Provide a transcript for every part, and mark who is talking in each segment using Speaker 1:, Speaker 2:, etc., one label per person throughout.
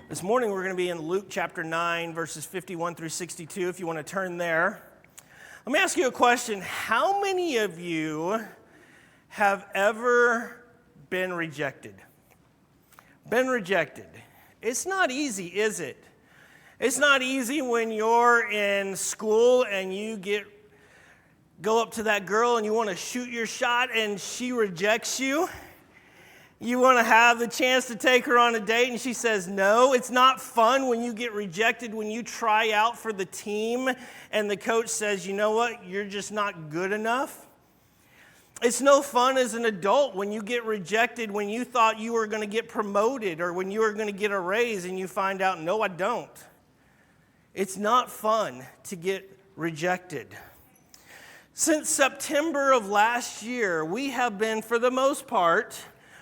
Speaker 1: This morning we're going to be in Luke chapter 9, verses 51 through 62, if you want to turn there. Let me ask you a question. How many of you have ever been rejected? Been rejected. It's not easy, is it? It's not easy when you're in school and you go up to that girl and you want to shoot your shot and she rejects you. You want to have the chance to take her on a date and she says no. It's not fun when you get rejected, when you try out for the team and the coach says, you know what, you're just not good enough. It's no fun as an adult when you get rejected, when you thought you were going to get promoted or when you were going to get a raise and you find out, no, I don't. It's not fun to get rejected. Since September of last year, we have been, for the most part,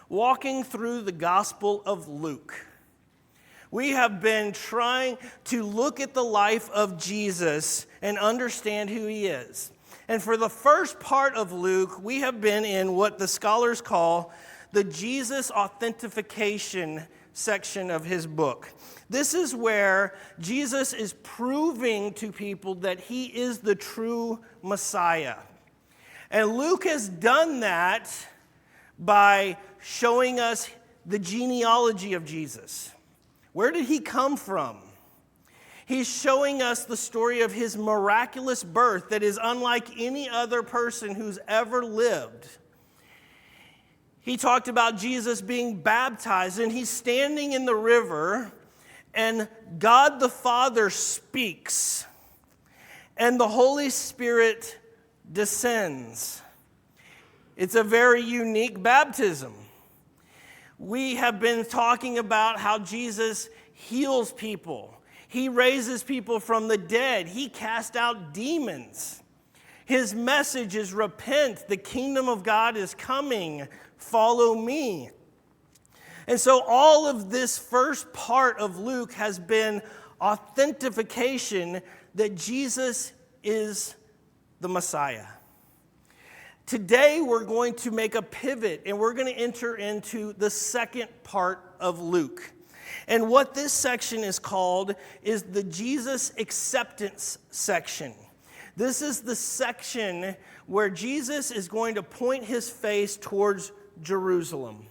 Speaker 1: walking through the Gospel of Luke. We have been trying to look at the life of Jesus and understand who he is. And for the first part of Luke, we have been in what the scholars call the Jesus authentication section of his book. This is where Jesus is proving to people that he is the true Messiah. And Luke has done that by showing us the genealogy of Jesus. Where did he come from? He's showing us the story of his miraculous birth that is unlike any other person who's ever lived. He talked about Jesus being baptized, and he's standing in the river, and God the Father speaks, and the Holy Spirit descends. It's a very unique baptism. We have been talking about how Jesus heals people. He raises people from the dead. He casts out demons. His message is repent. The kingdom of God is coming. Follow me. And so all of this first part of Luke has been authentication that Jesus is the Messiah. Today, we're going to make a pivot, and we're going to enter into the second part of Luke. And what this section is called is the Jesus acceptance section. This is the section where Jesus is going to point his face towards Jerusalem.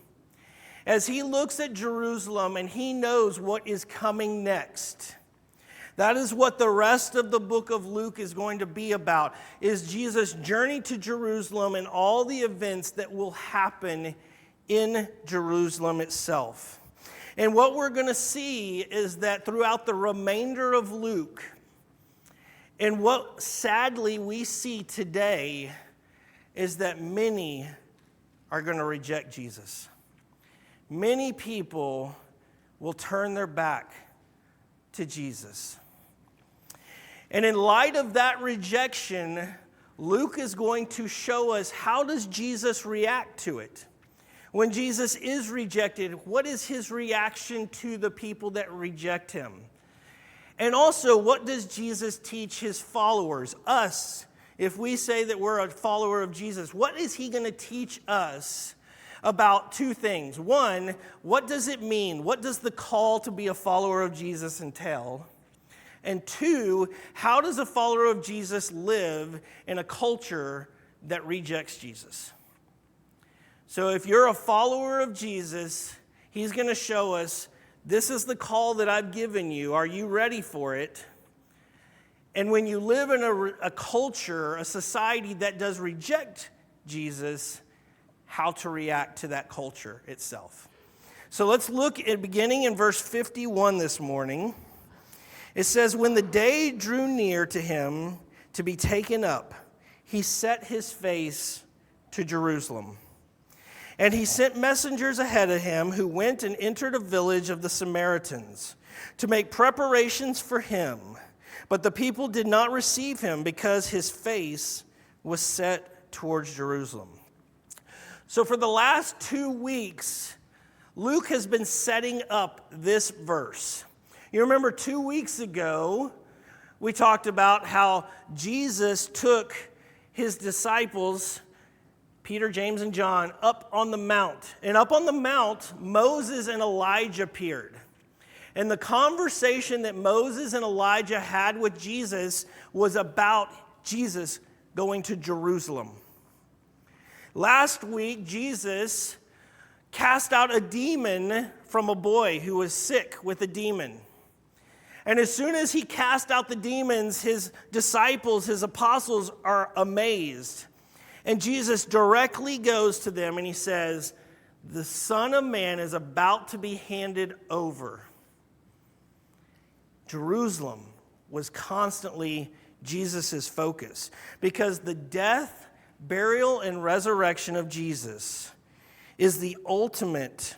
Speaker 1: As he looks at Jerusalem and he knows what is coming next. That is what the rest of the book of Luke is going to be about, is Jesus' journey to Jerusalem and all the events that will happen in Jerusalem itself. And what we're going to see is that throughout the remainder of Luke, and what sadly we see today, is that many are going to reject Jesus. Many people will turn their back to Jesus. And in light of that rejection, Luke is going to show us how does Jesus react to it. When Jesus is rejected, what is his reaction to the people that reject him? And also, what does Jesus teach his followers, us? If we say that we're a follower of Jesus, what is he going to teach us about two things? One, what does it mean? What does the call to be a follower of Jesus entail? And two, how does a follower of Jesus live in a culture that rejects Jesus? So if you're a follower of Jesus, he's going to show us, this is the call that I've given you. Are you ready for it? And when you live in a culture, a society that does reject Jesus, how to react to that culture itself. So let's look at beginning in verse 51 this morning. It says, when the day drew near to him to be taken up, he set his face to Jerusalem. And he sent messengers ahead of him who went and entered a village of the Samaritans to make preparations for him. But the people did not receive him because his face was set towards Jerusalem. So for the last 2 weeks, Luke has been setting up this verse. You remember 2 weeks ago, we talked about how Jesus took his disciples, Peter, James, and John, up on the mount. And up on the mount, Moses and Elijah appeared. And the conversation that Moses and Elijah had with Jesus was about Jesus going to Jerusalem. Last week, Jesus cast out a demon from a boy who was sick with a demon. And as soon as he cast out the demons, his disciples, his apostles, are amazed. And Jesus directly goes to them and he says, "The Son of Man is about to be handed over." Jerusalem was constantly Jesus' focus because the death, burial, and resurrection of Jesus is the ultimate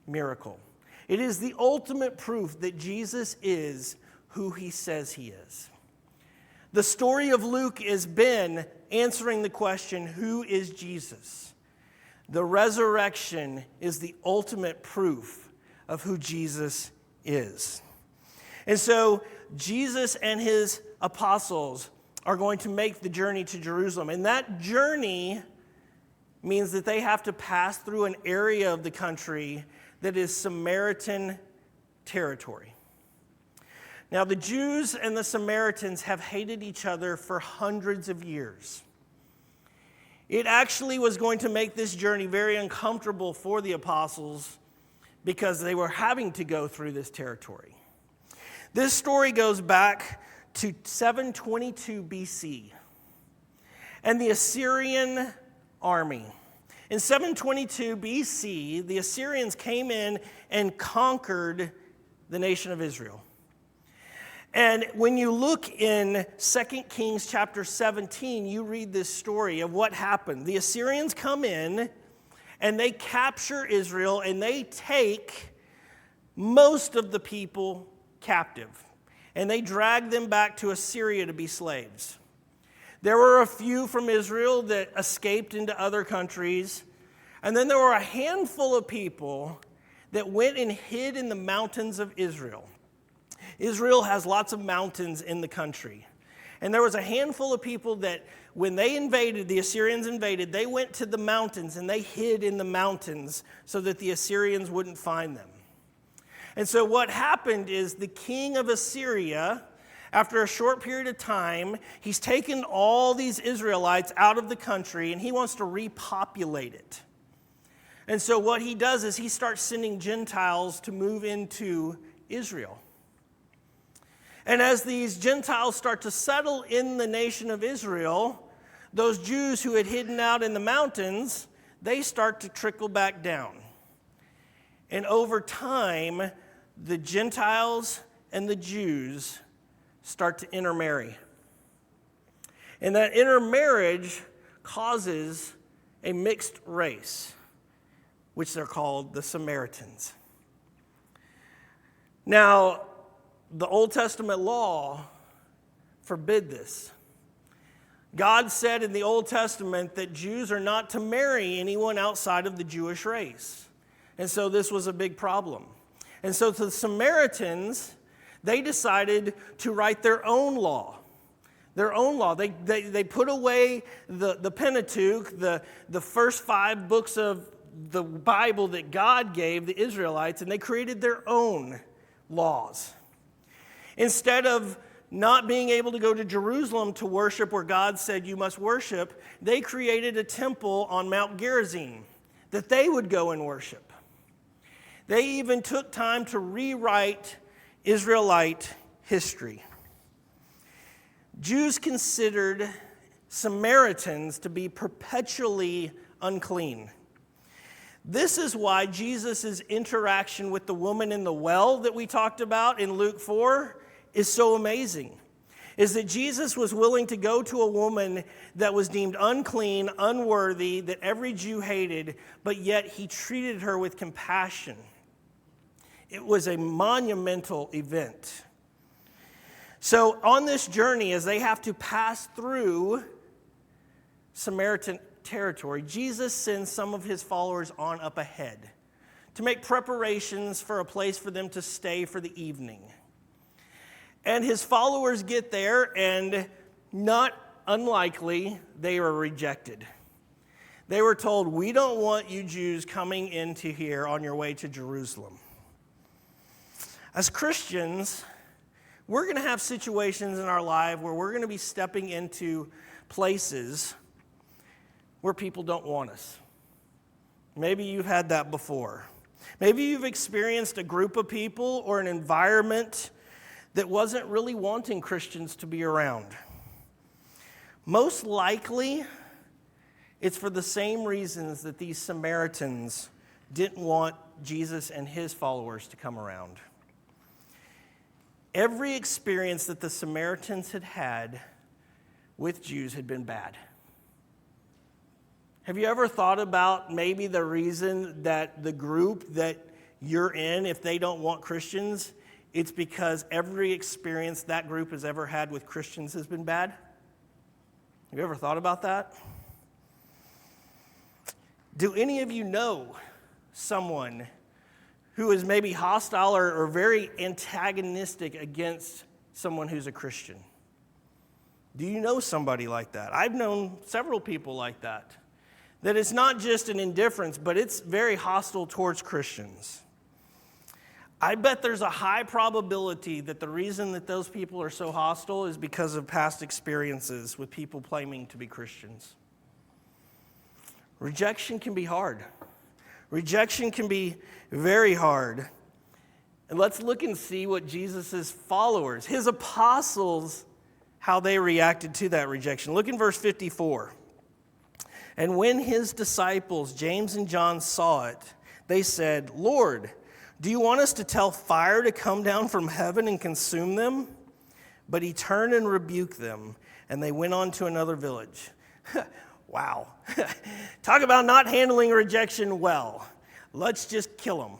Speaker 1: miracle. It is the ultimate proof that Jesus is who he says he is. The story of Luke has been answering the question, who is Jesus? The resurrection is the ultimate proof of who Jesus is. And so Jesus and his apostles are going to make the journey to Jerusalem. And that journey means that they have to pass through an area of the country that is Samaritan territory. Now, the Jews and the Samaritans have hated each other for hundreds of years. It actually was going to make this journey very uncomfortable for the apostles because they were having to go through this territory. This story goes back to 722 BC and the Assyrian army. In 722 BC, the Assyrians came in and conquered the nation of Israel. And when you look in 2 Kings chapter 17, you read this story of what happened. The Assyrians come in and they capture Israel and they take most of the people captive. And they drag them back to Assyria to be slaves. There were a few from Israel that escaped into other countries. And then there were a handful of people that went and hid in the mountains of Israel. Israel has lots of mountains in the country. And there was a handful of people that when they invaded, the Assyrians invaded, they went to the mountains and they hid in the mountains so that the Assyrians wouldn't find them. And so what happened is the king of Assyria, after a short period of time, he's taken all these Israelites out of the country and he wants to repopulate it. And so what he does is he starts sending Gentiles to move into Israel. And as these Gentiles start to settle in the nation of Israel, those Jews who had hidden out in the mountains, they start to trickle back down. And over time, the Gentiles and the Jews start to intermarry. And that intermarriage causes a mixed race, which they're called the Samaritans. Now, the Old Testament law forbid this. God said in the Old Testament that Jews are not to marry anyone outside of the Jewish race. And so this was a big problem. And so the Samaritans, they decided to write their own law. Their own law. They put away the Pentateuch, the first 5 books of the Bible that God gave the Israelites, and they created their own laws. Instead of not being able to go to Jerusalem to worship where God said you must worship, they created a temple on Mount Gerizim that they would go and worship. They even took time to rewrite Israelite history. Jews considered Samaritans to be perpetually unclean. This is why Jesus' interaction with the woman in the well that we talked about in Luke 4 is so amazing. Is that Jesus was willing to go to a woman that was deemed unclean, unworthy, that every Jew hated, but yet he treated her with compassion. It was a monumental event. So on this journey, as they have to pass through Samaritan territory, Jesus sends some of his followers on up ahead to make preparations for a place for them to stay for the evening. And his followers get there, and not unlikely, they were rejected. They were told, "We don't want you Jews coming into here on your way to Jerusalem." As Christians, we're going to have situations in our life where we're going to be stepping into places where people don't want us. Maybe you've had that before. Maybe you've experienced a group of people or an environment that wasn't really wanting Christians to be around. Most likely, it's for the same reasons that these Samaritans didn't want Jesus and his followers to come around. Every experience that the Samaritans had had with Jews had been bad. Have you ever thought about maybe the reason that the group that you're in, if they don't want Christians, it's because every experience that group has ever had with Christians has been bad? Have you ever thought about that? Do any of you know someone who is maybe hostile or very antagonistic against someone who's a Christian? Do you know somebody like that? I've known several people like that. That it's not just an indifference, but it's very hostile towards Christians. I bet there's a high probability that the reason that those people are so hostile is because of past experiences with people claiming to be Christians. Rejection can be hard. Rejection can be very hard. And let's look and see what Jesus' followers, his apostles, how they reacted to that rejection. Look in verse 54. And when his disciples, James and John, saw it, they said, "Lord, do you want us to tell fire to come down from heaven and consume them?" But he turned and rebuked them, and they went on to another village. Wow. Talk about not handling rejection well. Let's just kill them.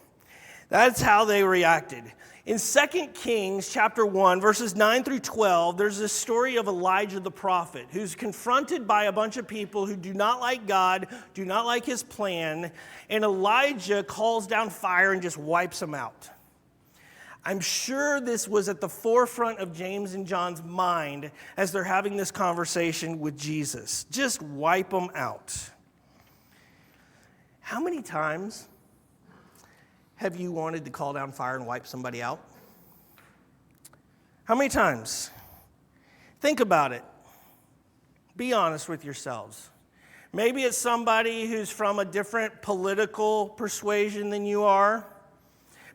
Speaker 1: That's how they reacted. In 2 Kings chapter 1, verses 9 through 12, there's this story of Elijah the prophet who's confronted by a bunch of people who do not like God, do not like his plan, and Elijah calls down fire and just wipes them out. I'm sure this was at the forefront of James and John's mind as they're having this conversation with Jesus. Just wipe them out. How many times have you wanted to call down fire and wipe somebody out? How many times? Think about it. Be honest with yourselves. Maybe it's somebody who's from a different political persuasion than you are.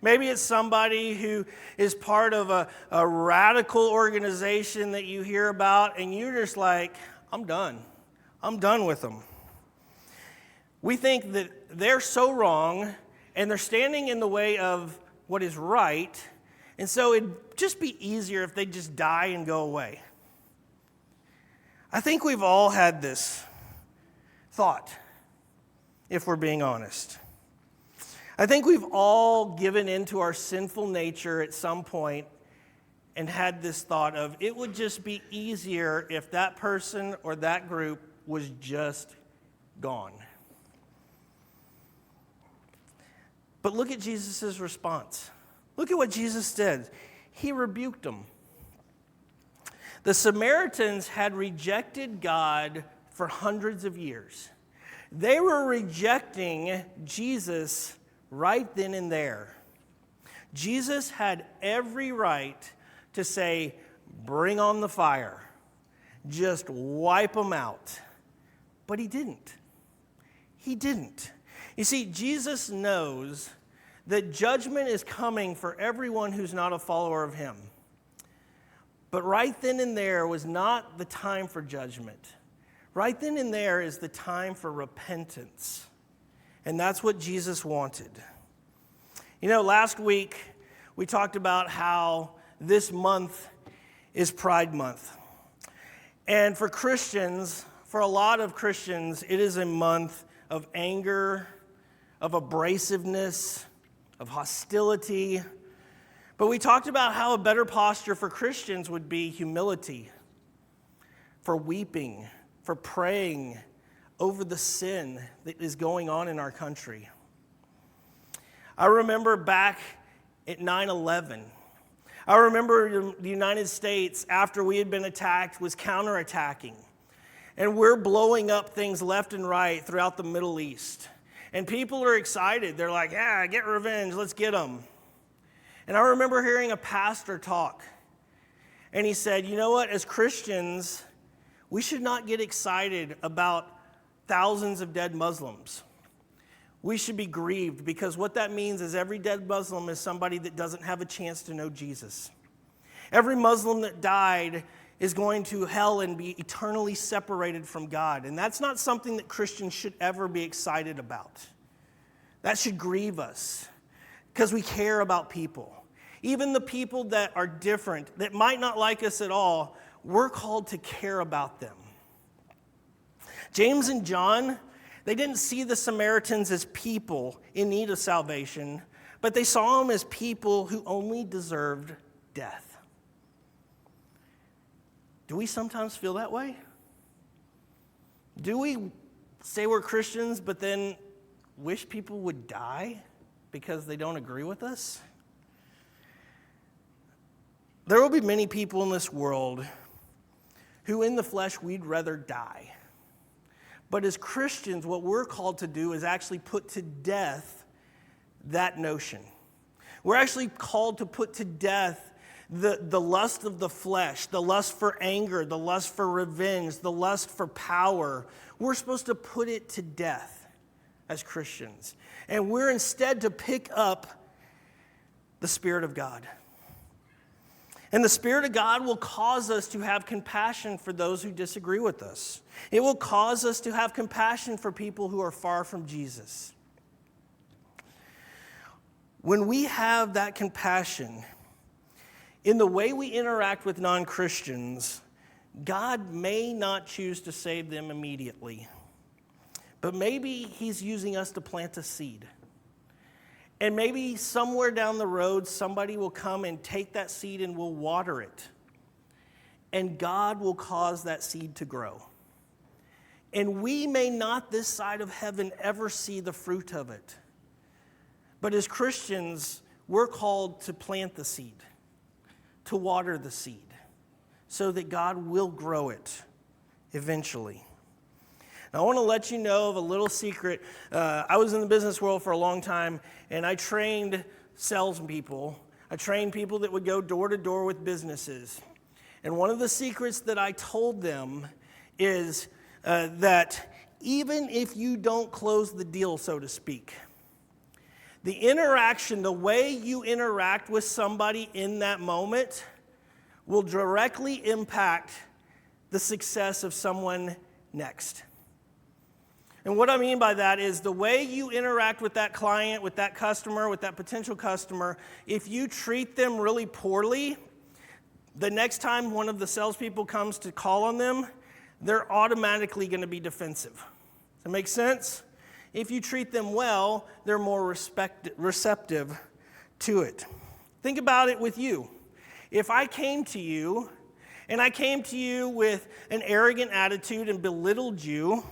Speaker 1: Maybe it's somebody who is part of a radical organization that you hear about, and you're just like, I'm done. I'm done with them. We think that they're so wrong, and they're standing in the way of what is right, and so it'd just be easier if they just die and go away. I think we've all had this thought, if we're being honest. I think we've all given into our sinful nature at some point and had this thought of, it would just be easier if that person or that group was just gone. But look at Jesus' response. Look at what Jesus did. He rebuked them. The Samaritans had rejected God for hundreds of years. They were rejecting Jesus right then and there. Jesus had every right to say, bring on the fire. Just wipe them out. But he didn't. He didn't. You see, Jesus knows that judgment is coming for everyone who's not a follower of him. But right then and there was not the time for judgment. Right then and there is the time for repentance. And that's what Jesus wanted. You know, last week we talked about how this month is Pride Month. And for Christians, for a lot of Christians, it is a month of anger, of abrasiveness, of hostility. But we talked about how a better posture for Christians would be humility, for weeping, for praying over the sin that is going on in our country. I remember back at 9/11. I remember the United States, after we had been attacked, was counterattacking. And we're blowing up things left and right throughout the Middle East. And people are excited. They're like, yeah, get revenge, let's get them. And I remember hearing a pastor talk, and he said, you know what, as Christians, we should not get excited about thousands of dead Muslims. We should be grieved, because what that means is every dead Muslim is somebody that doesn't have a chance to know Jesus. Every Muslim that died is going to hell and be eternally separated from God. And that's not something that Christians should ever be excited about. That should grieve us, because we care about people. Even the people that are different, that might not like us at all, we're called to care about them. James and John, they didn't see the Samaritans as people in need of salvation, but they saw them as people who only deserved death. Do we sometimes feel that way? Do we say we're Christians, but then wish people would die because they don't agree with us? There will be many people in this world who in the flesh we'd rather die. But as Christians, what we're called to do is actually put to death that notion. We're actually called to put to death the lust of the flesh, the lust for anger, the lust for revenge, the lust for power. We're supposed to put it to death as Christians. And we're instead to pick up the Spirit of God. And the Spirit of God will cause us to have compassion for those who disagree with us. It will cause us to have compassion for people who are far from Jesus. When we have that compassion, in the way we interact with non-Christians, God may not choose to save them immediately. But maybe He's using us to plant a seed. And maybe somewhere down the road, somebody will come and take that seed and will water it. And God will cause that seed to grow. And we may not this side of heaven ever see the fruit of it. But as Christians, we're called to plant the seed, to water the seed, so that God will grow it eventually. I want to let you know of a little secret. I was in the business world for a long time, and I trained salespeople. I trained people that would go door to door with businesses. And one of the secrets that I told them is that even if you don't close the deal, so to speak, the interaction, the way you interact with somebody in that moment will directly impact the success of someone next. And what I mean by that is the way you interact with that client, with that customer, with that potential customer, if you treat them really poorly, the next time one of the salespeople comes to call on them, they're automatically going to be defensive. Does that make sense? If you treat them well, they're more receptive to it. Think about it with you. If I came to you, and I came to you with an arrogant attitude and belittled you,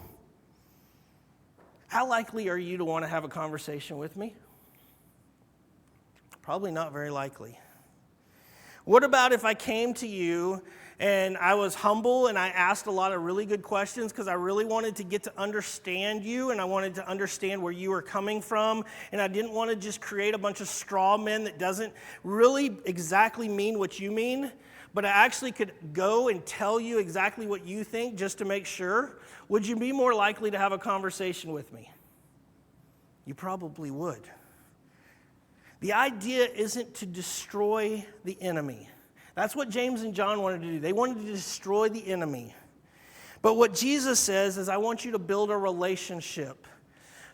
Speaker 1: how likely are you to want to have a conversation with me? Probably not very likely. What about if I came to you and I was humble and I asked a lot of really good questions because I really wanted to get to understand you and I wanted to understand where you were coming from, and I didn't want to just create a bunch of straw men that doesn't really exactly mean what you mean, but I actually could go and tell you exactly what you think just to make sure? Would you be more likely to have a conversation with me? You probably would. The idea isn't to destroy the enemy. That's what James and John wanted to do. They wanted to destroy the enemy. But what Jesus says is, I want you to build a relationship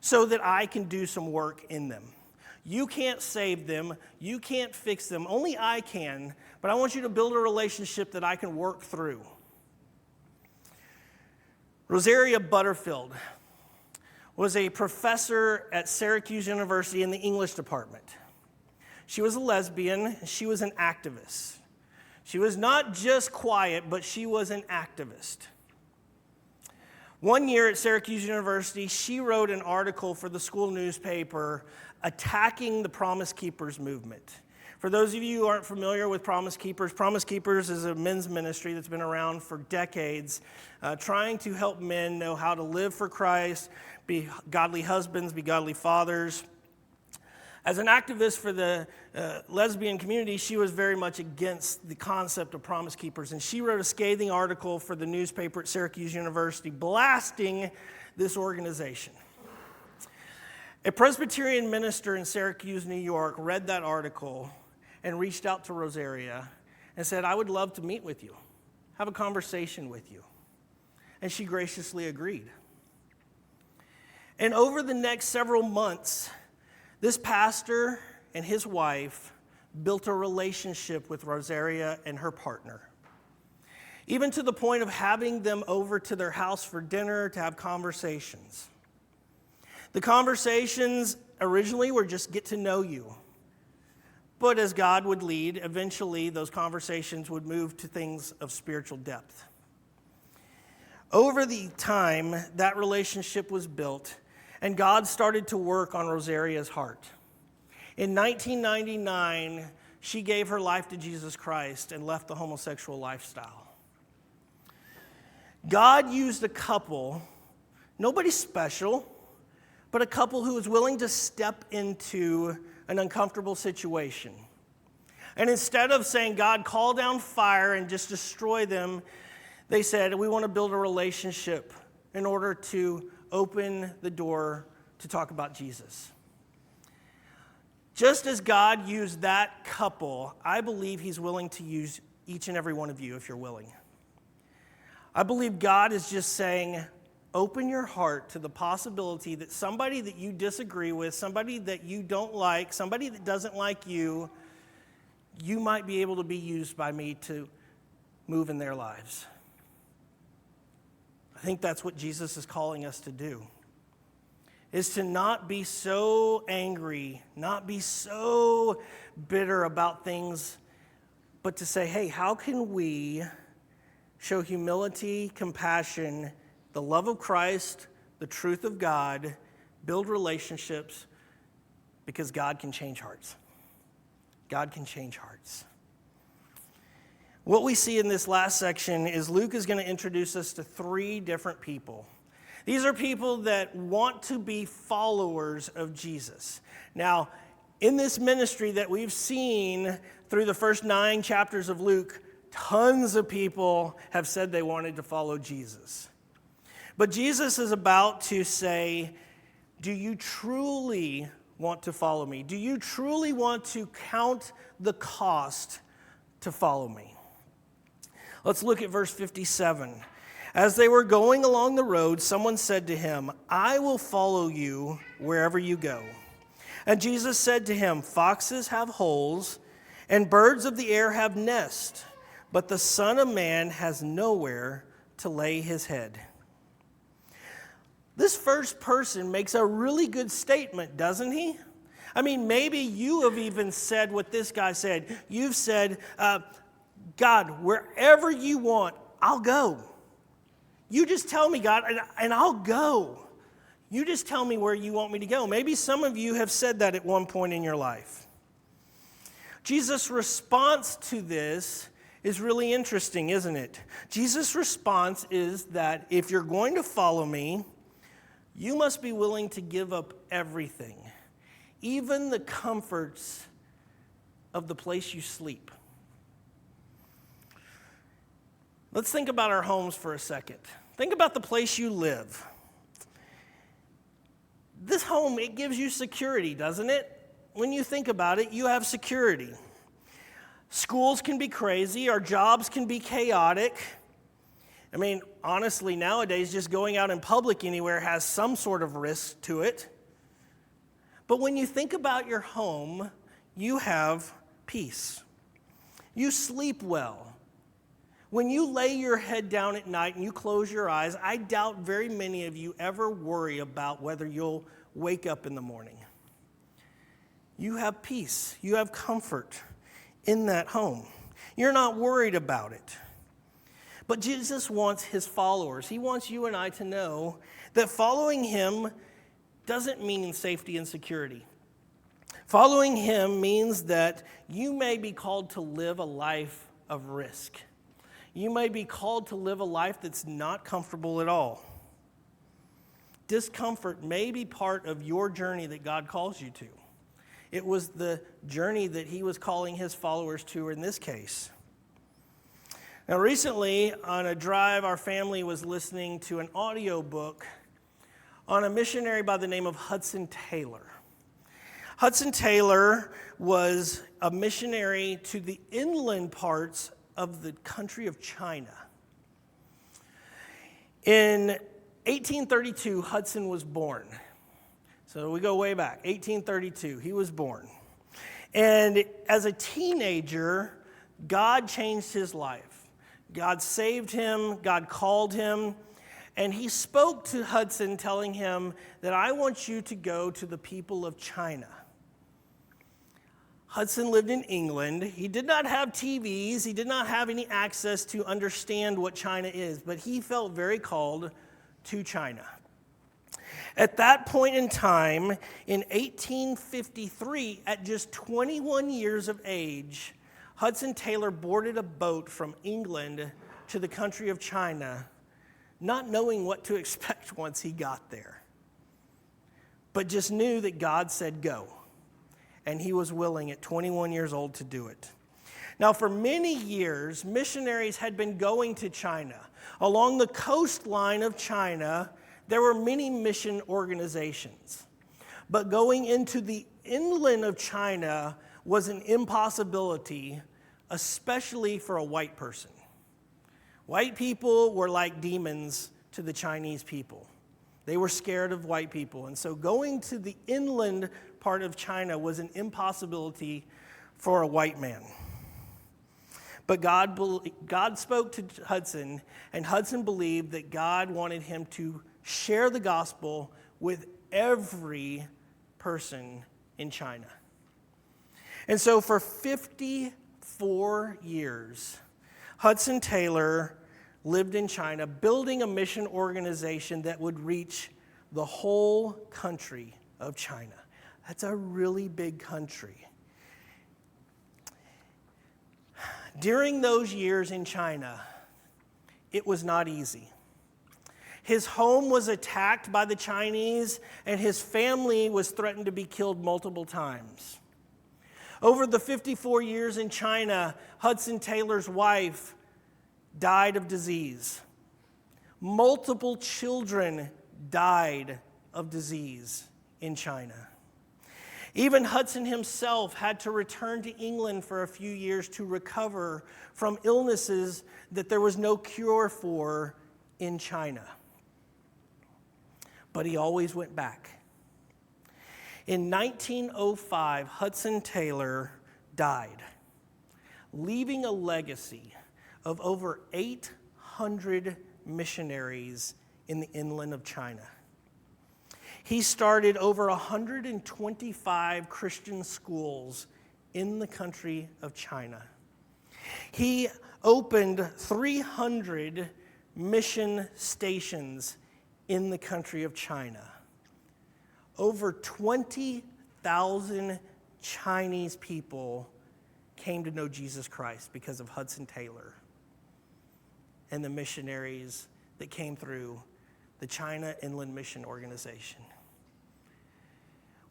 Speaker 1: so that I can do some work in them. You can't save them. You can't fix them. Only I can. But I want you to build a relationship that I can work through. Rosaria Butterfield was a professor at Syracuse University in the English department. She was a lesbian. She was an activist. She was not just quiet, but she was an activist. One year at Syracuse University, she wrote an article for the school newspaper attacking the Promise Keepers movement. For those of you who aren't familiar with Promise Keepers is a men's ministry that's been around for decades, trying to help men know how to live for Christ, be godly husbands, be godly fathers. As an activist for the lesbian community, she was very much against the concept of Promise Keepers, and she wrote a scathing article for the newspaper at Syracuse University blasting this organization. A Presbyterian minister in Syracuse, New York, read that article and reached out to Rosaria and said, "I would love to meet with you, have a conversation with you." And she graciously agreed. And over the next several months, this pastor and his wife built a relationship with Rosaria and her partner, even to the point of having them over to their house for dinner to have conversations. The conversations originally were just get to know you. But as God would lead, eventually those conversations would move to things of spiritual depth. Over the time, that relationship was built, and God started to work on Rosaria's heart. In 1999, she gave her life to Jesus Christ and left the homosexual lifestyle. God used a couple, nobody special, but a couple who was willing to step into an uncomfortable situation. And instead of saying, "God, call down fire and just destroy them," they said, "We want to build a relationship in order to open the door to talk about Jesus." Just as God used that couple, I believe he's willing to use each and every one of you if you're willing. I believe God is just saying, open your heart to the possibility that somebody that you disagree with, somebody that you don't like, somebody that doesn't like you, you might be able to be used by me to move in their lives. I think that's what Jesus is calling us to do, is to not be so angry, not be so bitter about things, but to say, hey, how can we show humility, compassion, the love of Christ, the truth of God, build relationships, because God can change hearts. God can change hearts. What we see in this last section is Luke is going to introduce us to 3 different people. These are people that want to be followers of Jesus. Now, in this ministry that we've seen through the first 9 chapters of Luke, tons of people have said they wanted to follow Jesus. But Jesus is about to say, do you truly want to follow me? Do you truly want to count the cost to follow me? Let's look at verse 57. As they were going along the road, someone said to him, "I will follow you wherever you go." And Jesus said to him, "Foxes have holes, and birds of the air have nests, but the Son of Man has nowhere to lay his head." This first person makes a really good statement, doesn't he? I mean, maybe you have even said what this guy said. You've said, "God, wherever you want, I'll go. You just tell me, God, and I'll go. You just tell me where you want me to go." Maybe some of you have said that at one point in your life. Jesus' response to this is really interesting, isn't it? Jesus' response is that if you're going to follow me, you must be willing to give up everything, even the comforts of the place you sleep. Let's think about our homes for a second. Think about the place you live. This home, it gives you security, doesn't it? When you think about it, you have security. Schools can be crazy. Our jobs can be chaotic. I mean, honestly, nowadays, just going out in public anywhere has some sort of risk to it. But when you think about your home, you have peace. You sleep well. When you lay your head down at night and you close your eyes, I doubt very many of you ever worry about whether you'll wake up in the morning. You have peace. You have comfort in that home. You're not worried about it. But Jesus wants his followers. He wants you and I to know that following him doesn't mean safety and security. Following him means that you may be called to live a life of risk. You may be called to live a life that's not comfortable at all. Discomfort may be part of your journey that God calls you to. It was the journey that he was calling his followers to in this case. Now, recently, on a drive, our family was listening to an audio book on a missionary by the name of Hudson Taylor. Hudson Taylor was a missionary to the inland parts of the country of China. In 1832, Hudson was born. So we go way back, 1832, he was born. And as a teenager, God changed his life. God saved him, God called him, and he spoke to Hudson telling him that I want you to go to the people of China. Hudson lived in England. He did not have TVs. He did not have any access to understand what China is, but he felt very called to China. At that point in time, in 1853, at just 21 years of age, Hudson Taylor boarded a boat from England to the country of China, not knowing what to expect once he got there, but just knew that God said go. And he was willing at 21 years old to do it. Now, for many years, missionaries had been going to China. Along the coastline of China, there were many mission organizations. But going into the inland of China was an impossibility, especially for a white person. White people were like demons to the Chinese people. They were scared of white people. And so going to the inland part of China was an impossibility for a white man. But God spoke to Hudson, and Hudson believed that God wanted him to share the gospel with every person in China. And so for 54 years, Hudson Taylor lived in China, building a mission organization that would reach the whole country of China. That's a really big country. During those years in China, it was not easy. His home was attacked by the Chinese, and his family was threatened to be killed multiple times. Over the 54 years in China, Hudson Taylor's wife died of disease. Multiple children died of disease in China. Even Hudson himself had to return to England for a few years to recover from illnesses that there was no cure for in China. But he always went back. In 1905, Hudson Taylor died, leaving a legacy of over 800 missionaries in the inland of China. He started over 125 Christian schools in the country of China. He opened 300 mission stations in the country of China. Over 20,000 Chinese people came to know Jesus Christ because of Hudson Taylor and the missionaries that came through the China Inland Mission Organization.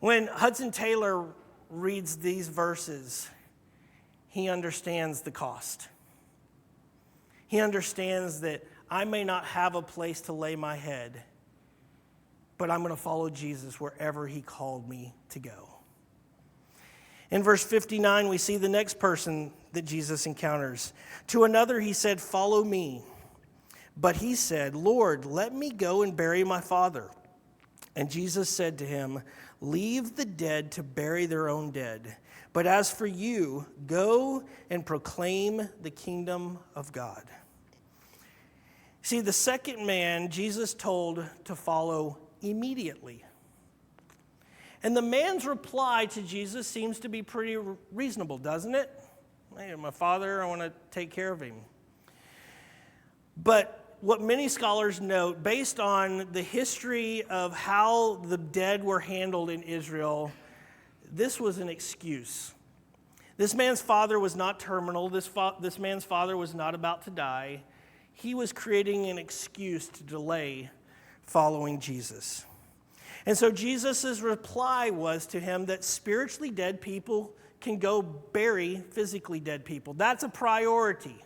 Speaker 1: When Hudson Taylor reads these verses, he understands the cost. He understands that I may not have a place to lay my head, but I'm going to follow Jesus wherever he called me to go. In verse 59, we see the next person that Jesus encounters. To another he said, "Follow me." But he said, "Lord, let me go and bury my father." And Jesus said to him, "Leave the dead to bury their own dead. But as for you, go and proclaim the kingdom of God." See, the second man Jesus told to follow immediately. And the man's reply to Jesus seems to be pretty reasonable, doesn't it? Hey, my father, I want to take care of him. But what many scholars note, based on the history of how the dead were handled in Israel, this was an excuse. This man's father was not terminal. This man's father was not about to die. He was creating an excuse to delay following Jesus. And so Jesus' reply was to him that spiritually dead people can go bury physically dead people. That's a priority.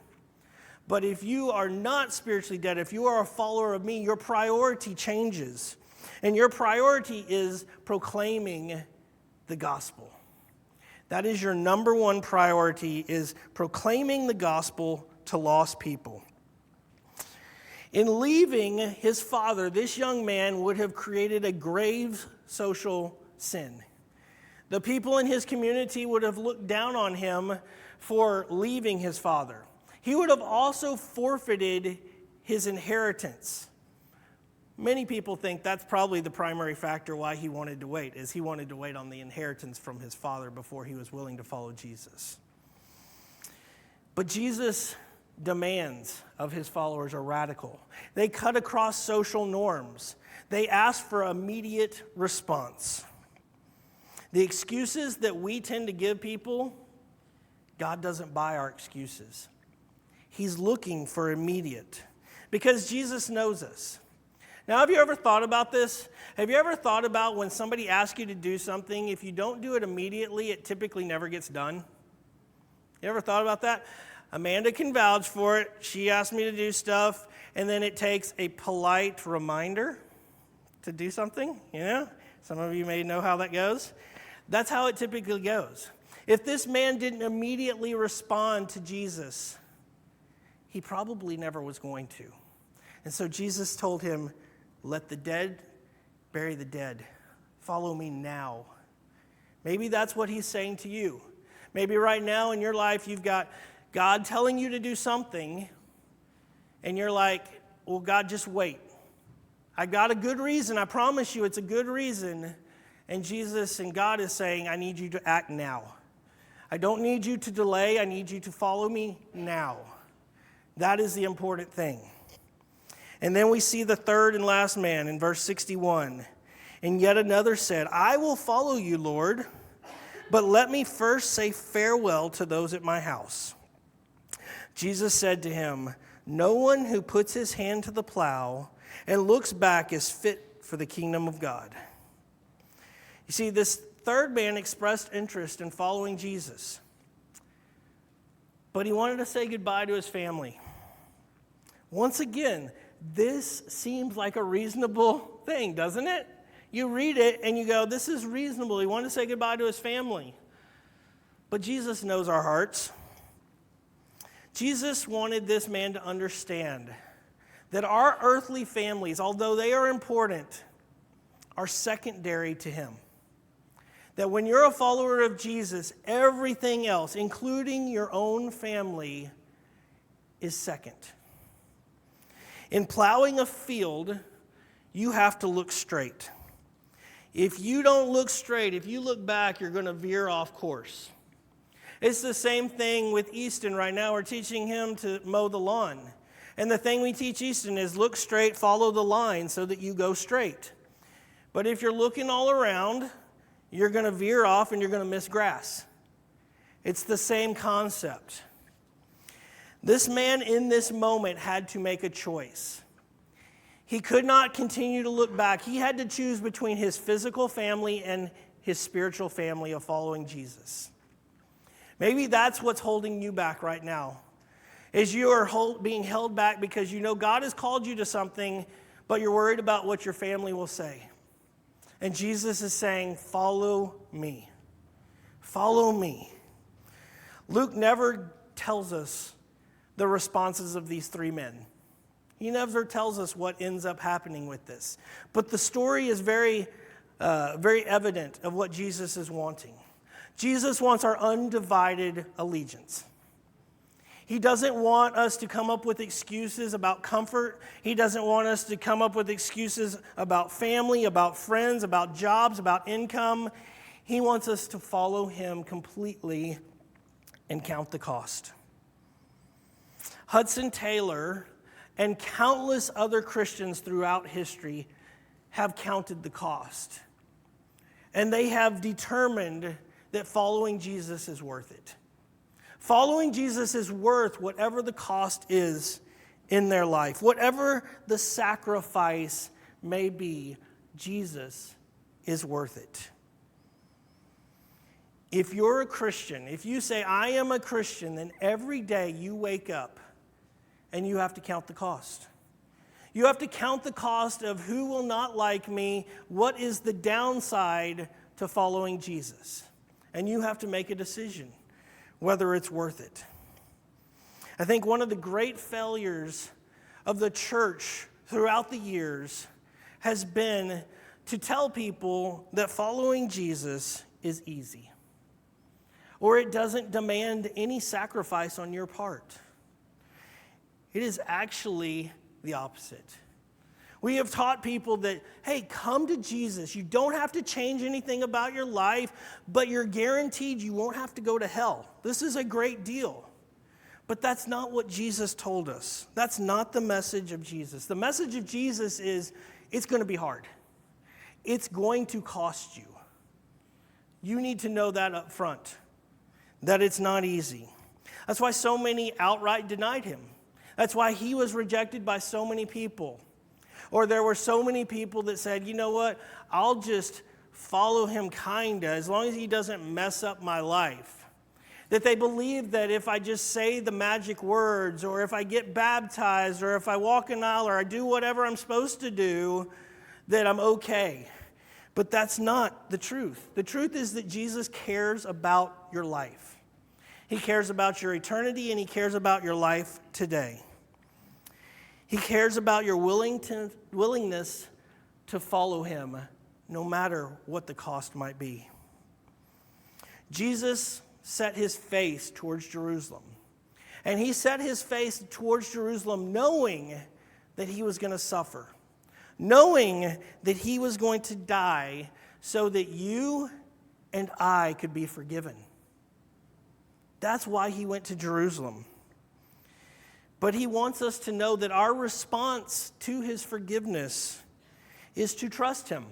Speaker 1: But if you are not spiritually dead, if you are a follower of me, your priority changes. And your priority is proclaiming the gospel. That is your number one priority, is proclaiming the gospel to lost people. In leaving his father, this young man would have created a grave social sin. The people in his community would have looked down on him for leaving his father. He would have also forfeited his inheritance. Many people think that's probably the primary factor why he wanted to wait, is he wanted to wait on the inheritance from his father before he was willing to follow Jesus. But Jesus' demands of his followers are radical. They cut across social norms. They ask for immediate response. The excuses that we tend to give people, God doesn't buy our excuses. He's looking for immediate, because Jesus knows us. Now, have you ever thought about this? Have you ever thought about when somebody asks you to do something, if you don't do it immediately, it typically never gets done? You ever thought about that? Amanda can vouch for it. She asked me to do stuff, and then it takes a polite reminder to do something, you know? Some of you may know how that goes. That's how it typically goes. If this man didn't immediately respond to Jesus, he probably never was going to. And so Jesus told him, let the dead bury the dead. Follow me now. Maybe that's what he's saying to you. Maybe right now in your life you've got God telling you to do something, and you're like, well, God, just wait. I got a good reason. I promise you it's a good reason. And Jesus and God is saying, I need you to act now. I don't need you to delay. I need you to follow me now. That is the important thing. And then we see the third and last man in verse 61. And yet another said, I will follow you, Lord, but let me first say farewell to those at my house. Jesus said to him, no one who puts his hand to the plow and looks back is fit for the kingdom of God. You see, this third man expressed interest in following Jesus, but he wanted to say goodbye to his family. Once again, this seems like a reasonable thing, doesn't it? You read it and you go, this is reasonable. He wanted to say goodbye to his family. But Jesus knows our hearts. Jesus wanted this man to understand that our earthly families, although they are important, are secondary to him. That when you're a follower of Jesus, everything else, including your own family, is second. In plowing a field, you have to look straight. If you don't look straight, if you look back, you're going to veer off course. It's the same thing with Easton right now. We're teaching him to mow the lawn. And the thing we teach Easton is look straight, follow the line so that you go straight. But if you're looking all around, you're going to veer off and you're going to miss grass. It's the same concept. This man in this moment had to make a choice. He could not continue to look back. He had to choose between his physical family and his spiritual family of following Jesus. Maybe that's what's holding you back right now, is you are being held back because you know God has called you to something, but you're worried about what your family will say. And Jesus is saying, follow me. Follow me. Luke never tells us the responses of these three men. He never tells us what ends up happening with this. But the story is very evident of what Jesus is wanting. Jesus wants our undivided allegiance. He doesn't want us to come up with excuses about comfort. He doesn't want us to come up with excuses about family, about friends, about jobs, about income. He wants us to follow him completely and count the cost. Hudson Taylor and countless other Christians throughout history have counted the cost. And they have determined that following Jesus is worth it. Following Jesus is worth whatever the cost is in their life. Whatever the sacrifice may be, Jesus is worth it. If you're a Christian, if you say, I am a Christian, then every day you wake up and you have to count the cost. You have to count the cost of who will not like me, what is the downside to following Jesus. And you have to make a decision whether it's worth it. I think one of the great failures of the church throughout the years has been to tell people that following Jesus is easy, or it doesn't demand any sacrifice on your part. It is actually the opposite. We have taught people that, hey, come to Jesus. You don't have to change anything about your life, but you're guaranteed you won't have to go to hell. This is a great deal. But that's not what Jesus told us. That's not the message of Jesus. The message of Jesus is it's going to be hard. It's going to cost you. You need to know that up front, that it's not easy. That's why so many outright denied him. That's why he was rejected by so many people. Or there were so many people that said, you know what, I'll just follow him kinda as long as he doesn't mess up my life. That they believed that if I just say the magic words, or if I get baptized, or if I walk an aisle, or I do whatever I'm supposed to do, that I'm okay. But that's not the truth. The truth is that Jesus cares about your life. He cares about your eternity, and he cares about your life today. He cares about your willingness to follow him, no matter what the cost might be. Jesus set his face towards Jerusalem. And he set his face towards Jerusalem knowing that he was going to suffer, knowing that he was going to die so that you and I could be forgiven. That's why he went to Jerusalem. But he wants us to know that our response to his forgiveness is to trust him.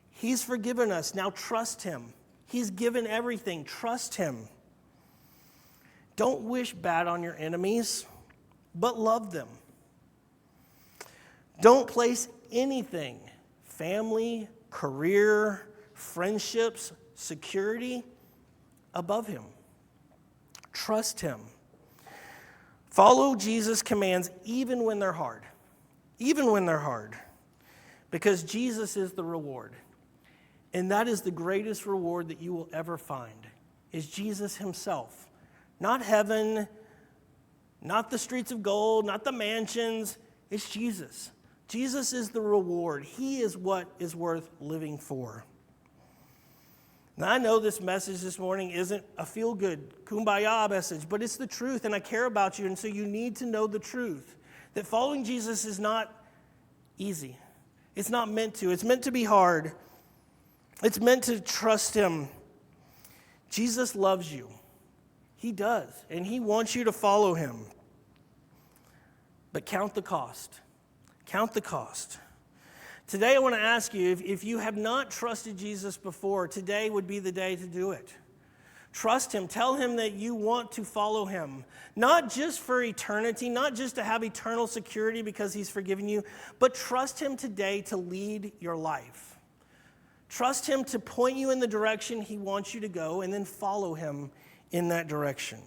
Speaker 1: He's forgiven us. Now trust him. He's given everything. Trust him. Don't wish bad on your enemies, but love them. Don't place anything, family, career, friendships, security, above him. Trust him. Follow Jesus' commands even when they're hard. Even when they're hard. Because Jesus is the reward. And that is the greatest reward that you will ever find, is Jesus himself. Not heaven, not the streets of gold, not the mansions. It's Jesus. Jesus is the reward. He is what is worth living for. Now, I know this message this morning isn't a feel-good, kumbaya message, but it's the truth, and I care about you, and so you need to know the truth. That following Jesus is not easy. It's not meant to. It's meant to be hard. It's meant to trust him. Jesus loves you. He does, and he wants you to follow him. But count the cost. Count the cost. Today I want to ask you, if you have not trusted Jesus before, today would be the day to do it. Trust him. Tell him that you want to follow him. Not just for eternity, not just to have eternal security because he's forgiven you, but trust him today to lead your life. Trust him to point you in the direction he wants you to go, and then follow him in that direction.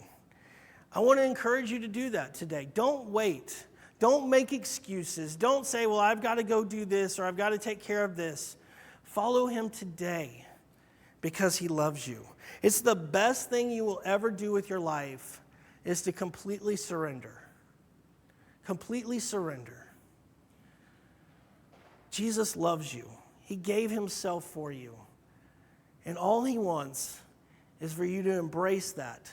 Speaker 1: I want to encourage you to do that today. Don't wait. Don't make excuses. Don't say, well, I've got to go do this or I've got to take care of this. Follow him today because he loves you. It's the best thing you will ever do with your life is to completely surrender. Completely surrender. Jesus loves you. He gave himself for you. And all he wants is for you to embrace that.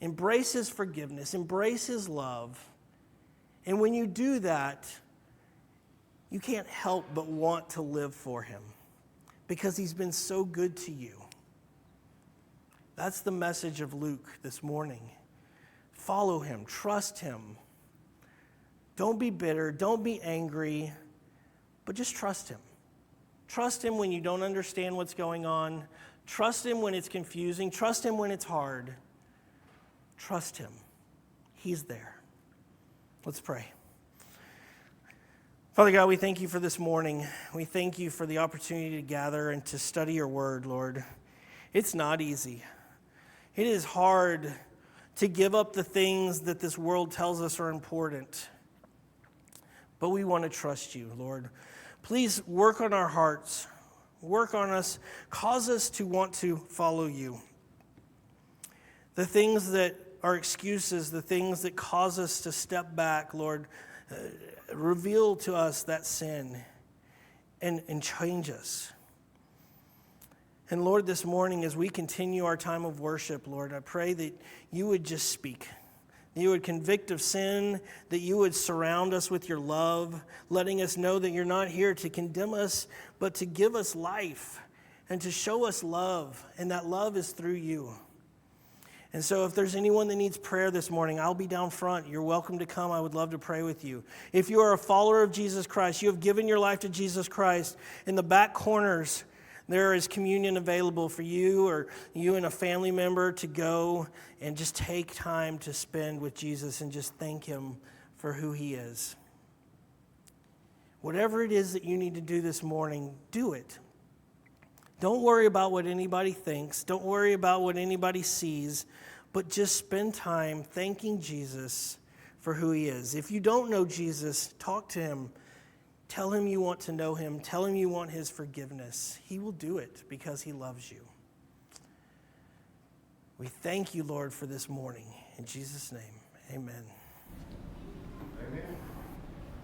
Speaker 1: Embrace his forgiveness. Embrace his love. And when you do that, you can't help but want to live for him because he's been so good to you. That's the message of Luke this morning. Follow him. Trust him. Don't be bitter. Don't be angry. But just trust him. Trust him when you don't understand what's going on. Trust him when it's confusing. Trust him when it's hard. Trust him. He's there. Let's pray. Father God, we thank you for this morning. We thank you for the opportunity to gather and to study your word, Lord. It's not easy. It is hard to give up the things that this world tells us are important. But we want to trust you, Lord. Please work on our hearts. Work on us. Cause us to want to follow you. The things that are excuses, the things that cause us to step back, Lord, reveal to us that sin and change us. And Lord, this morning as we continue our time of worship, Lord, I pray that you would just speak. That you would convict of sin, that you would surround us with your love, letting us know that you're not here to condemn us, but to give us life and to show us love, and that love is through you. And so if there's anyone that needs prayer this morning, I'll be down front. You're welcome to come. I would love to pray with you. If you are a follower of Jesus Christ, you have given your life to Jesus Christ, in the back corners, there is communion available for you or you and a family member to go and just take time to spend with Jesus and just thank him for who he is. Whatever it is that you need to do this morning, do it. Don't worry about what anybody thinks. Don't worry about what anybody sees, but just spend time thanking Jesus for who he is. If you don't know Jesus, talk to him. Tell him you want to know him. Tell him you want his forgiveness. He will do it because he loves you. We thank you, Lord, for this morning. In Jesus' name, amen.
Speaker 2: Amen.